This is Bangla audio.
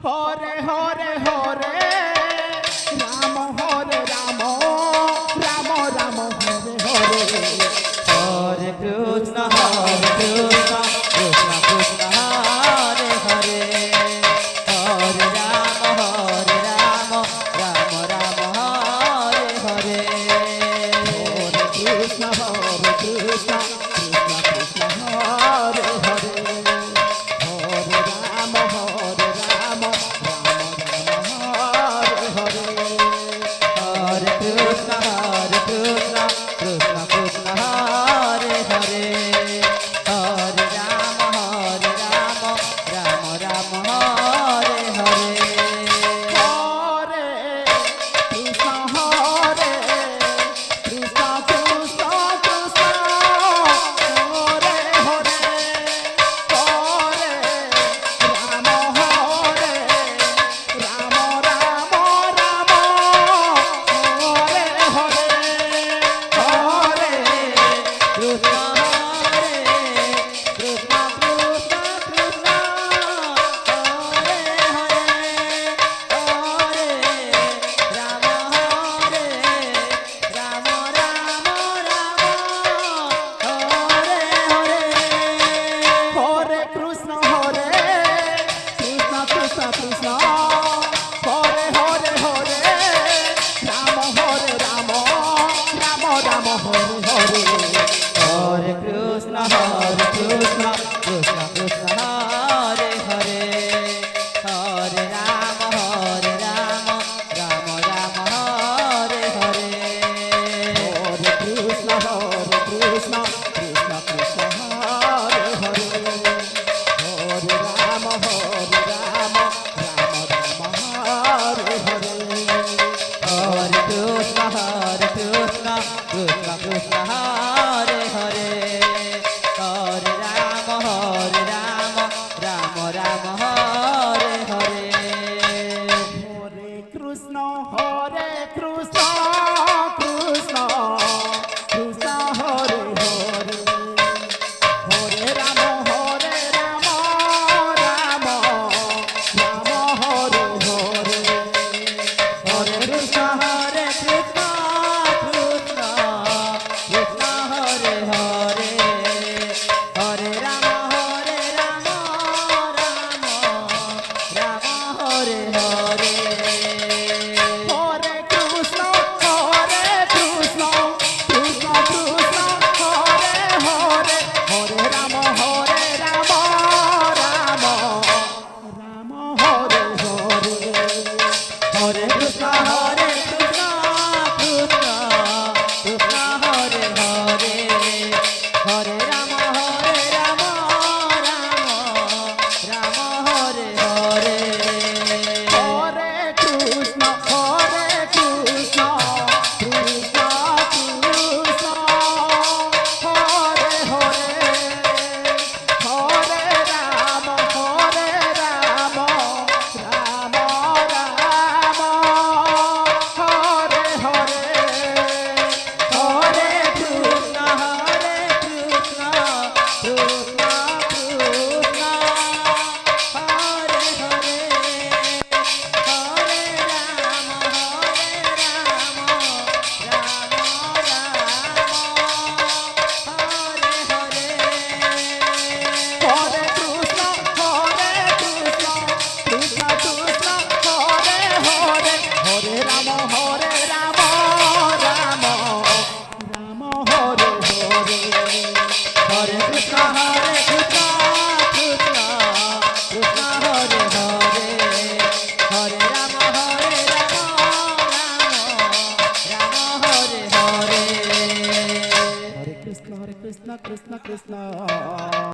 Hare Hare Hare Ram Hare Ram Ram Ram Hare Hare Hare Krishna Krishna Krishna Hare Hare Hare Ram Ram Ram Hare Hare Hare Krishna Krishna Krishna Hare Hare Hare Ram Ram Ram Hare Hare Hare Krishna Krishna Krishna Hare Hare Hare Ram Ram Ram Hare Hare Hare Krishna Hare Krishna Krishna Krishna Hare Hare Hare Ram Hare Ram Ram Ram Hare Hare Hare Krishna Hare Krishna Krishna Krishna Hare Hare Hare Ram Hare Ram Ram Hare Hare Hare Krishna Hare Krishna Krishna Krishna Hare Hare Hare Ram Hare Ram Ram Ram Hare Hare Hare Krishna Krishna Krishna Hare Hare Hare Ram Ram Ram Hare Hare Hare Krishna Krishna Krishna Hare Hare Hare Ram Ram Ram Hare Hare Hare Krishna Krishna Krishna Hare Hare Hare Ram Ram Ram Hare Hare Hare Krishna Krishna Krishna Hare Hare Hare Ram Ram Ram Hare Hare Hare Krishna Krishna Krishna Hare Hare Hare Ram Ram Ram Hare Hare Hare Krishna Krishna Krishna Hare Hare Hare Ram Ram Ram Hare Hare Hare Krishna Krishna Krishna Hare Hare Hare Ram Ram Ram Hare Hare Hare Krishna Krishna Krishna Hare Hare Hare Ram Ram Ram Hare Hare Hare Krishna Krishna Krishna Krishna Hare Hare Hare Ram Hare Krishna, Krishna Krishna.